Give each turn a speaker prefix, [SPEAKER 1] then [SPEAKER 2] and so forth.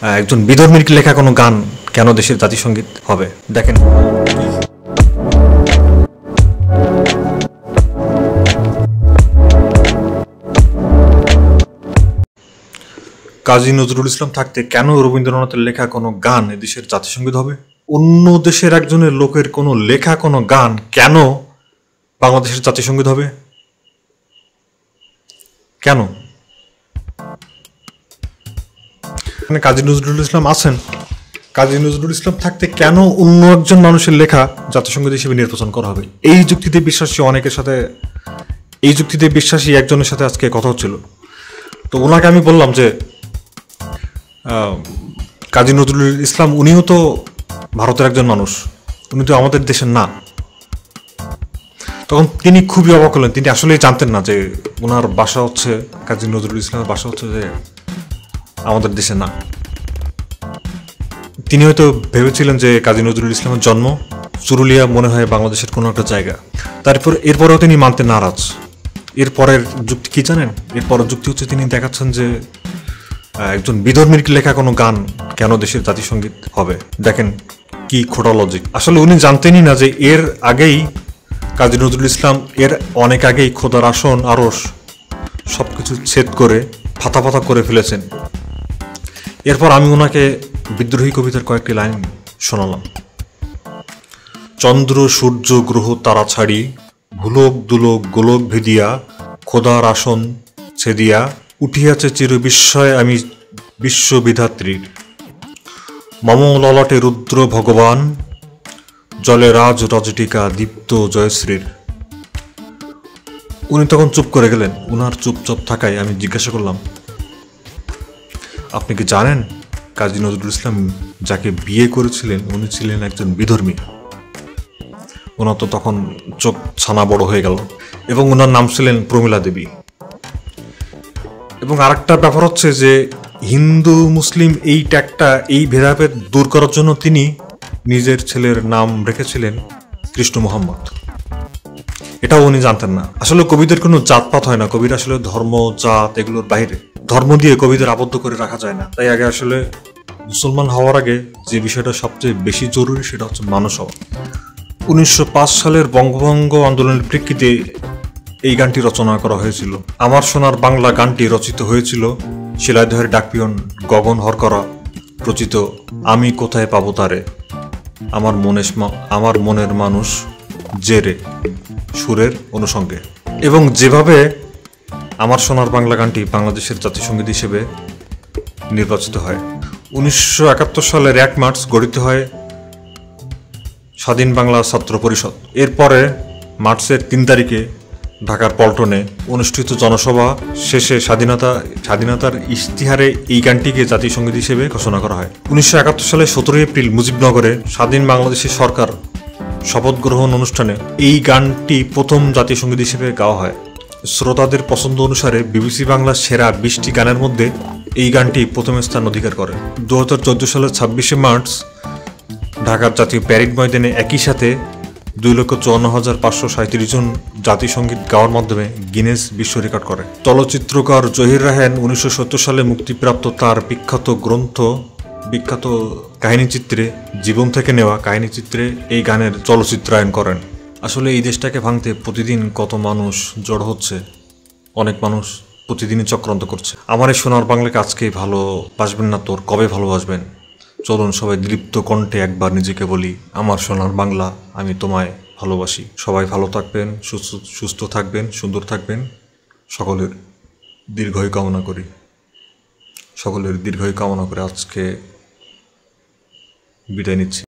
[SPEAKER 1] একজন বিধর্মীর লেখা কোনো গান কেন দেশের জাতিসংগীত হবে? দেখেন, কাজী নজরুল ইসলাম থাকতে কেন রবীন্দ্রনাথের লেখা কোনো গান এদেশের জাতিসংগীত হবে? অন্য দেশের একজনের লোকের কোনো লেখা কোনো গান কেন বাংলাদেশের জাতিসংগীত হবে? কেন? কাজী নজরুল ইসলাম আছেন, কাজী নজরুল ইসলাম থাকতে কেন অন্য একজন মানুষের লেখা জাতিসংগীত হিসেবে নির্বাচন করা হবে? এই যুক্তিতে বিশ্বাসী একজনের সাথে আজকে কথা হচ্ছিল। তো ওনাকে আমি বললাম যে কাজী নজরুল ইসলাম উনিও তো ভারতের একজন মানুষ, উনি তো আমাদের দেশের না। তখন তিনি খুবই অবাক হলেন, তিনি আসলেই জানতেন না যে ওনার বাসা হচ্ছে, কাজী নজরুল ইসলামের বাসা হচ্ছে যে আমাদের দেশে না। তিনি হয়তো ভেবেছিলেন যে কাজী নজরুল ইসলামের জন্ম চুরুলিয়া মনে হয় বাংলাদেশের কোনো একটা জায়গা। এরপরেও তিনি মানতে নারাজ। এরপরের যুক্তি কি জানেন? এরপরের যুক্তি হচ্ছে তিনি দেখাচ্ছেন যে একজন বিধর্মীর লেখা কোনো গান কেন দেশের জাতিসংগীত হবে। দেখেন কি খোটা লজিক। আসলে উনি জানতেনই না যে এর আগেই কাজী নজরুল ইসলাম অনেক আগেই খোদার আসন আরশ সবকিছু ছেদ করে ফাতা করে ফেলেছেন। এরপর আমি ওনাকে বিদ্রোহী কবিতার কয়েকটি লাইন শোনালাম। চন্দ্র সূর্য গ্রহ তারা ছাড়ি, ভুলোক দুলোক গোলক ভেদিয়া, খোদার আসন ছেদিয়া, উঠিয়াছে চির বিস্ময় আমি বিশ্ববিধাত্রীর, মম ললাটে রুদ্র ভগবান, জলে রাজ রজটিকা দীপ্ত জয়শ্রীর। উনি তখন চুপ করে গেলেন। উনার চুপচাপ থাকায় আমি জিজ্ঞাসা করলাম, আপনি কি জানেন কাজী নজরুল ইসলাম যাকে বিয়ে করেছিলেন উনি ছিলেন একজন বিধর্মী? ওনার তো তখন চোখ ছানা বড় হয়ে গেল। এবং ওনার নাম ছিলেন প্রমীলা দেবী। এবং আরেকটা ব্যাপার হচ্ছে যে হিন্দু মুসলিম এই ট্যাগটা, এই ভেদাভেদ দূর করার জন্য তিনি নিজের ছেলের নাম রেখেছিলেন কৃষ্ণ মোহাম্মদ। এটাও উনি জানতেন না। আসলে কবিদের কোনো জাতপাত হয় না, কবিরা আসলে ধর্ম জাত এগুলোর বাইরে। ধর্ম দিয়ে কবিদের আবদ্ধ করে রাখা যায় না। তাই আগে আসলে মুসলমান হওয়ার আগে যে বিষয়টা সবচেয়ে বেশি জরুরি সেটা হচ্ছে মানুষ হওয়া। 1905 সালের বঙ্গভঙ্গ আন্দোলনের প্রেক্ষিতে এই গানটি রচনা করা হয়েছিল। আমার সোনার বাংলা গানটি রচিত হয়েছিল শিলাইদহের ডাকপিয়ন গগন হরকরা রচিত আমি কোথায় পাবো তারে, আমার মনের মানুষ জেরে সুরের অনুষঙ্গে। এবং যেভাবে আমার সোনার বাংলা গানটি বাংলাদেশের জাতিসংগীত হিসেবে নির্বাচিত হয়, 1971 সালের 1 মার্চ গঠিত হয় স্বাধীন বাংলা ছাত্র পরিষদ। এরপরে মার্চের 3 তারিখে ঢাকার পল্টনে অনুষ্ঠিত জনসভা শেষে স্বাধীনতার ইশতিহারে এই গানটিকে জাতিসংগীত হিসেবে ঘোষণা করা হয়। 1971 সালে 17 এপ্রিল মুজিবনগরে স্বাধীন বাংলাদেশের সরকার শপথ গ্রহণ অনুষ্ঠানে এই গানটি প্রথম জাতিসংগীত হিসেবে গাওয়া হয়। শ্রোতাদের পছন্দ অনুসারে বিবিসি বাংলার সেরা 20টি গানের মধ্যে এই গানটি প্রথম স্থান অধিকার করে। 2014 সালের 26শে মার্চ ঢাকার জাতীয় প্যারেড ময়দানে একই সাথে 2,54,537 জন জাতিসংগীত গাওয়ার মাধ্যমে গিনেস বিশ্ব রেকর্ড করে। চলচ্চিত্রকার জহির রায়হান 1970 সালে মুক্তিপ্রাপ্ত তার বিখ্যাত কাহিনীচিত্রে জীবন থেকে নেওয়া কাহিনীচিত্রে এই গানের চলচ্চিত্রায়ন করেন। আসলে এই দেশটাকে ভাঙতে প্রতিদিন কত মানুষ জড়ো হচ্ছে, অনেক মানুষ প্রতিদিনই চক্রান্ত করছে। আমার এই সোনার বাংলাকে আজকেই ভালোবাসবেন না তোর কবে ভালোবাসবেন? চলুন সবাই দীপ্ত কণ্ঠে একবার নিজেকে বলি, আমার সোনার বাংলা আমি তোমায় ভালোবাসি। সবাই ভালো থাকবেন, সুস্থ থাকবেন, সুন্দর থাকবেন। সকলের দীর্ঘায়ু কামনা করে আজকে বিদায় নিচ্ছি।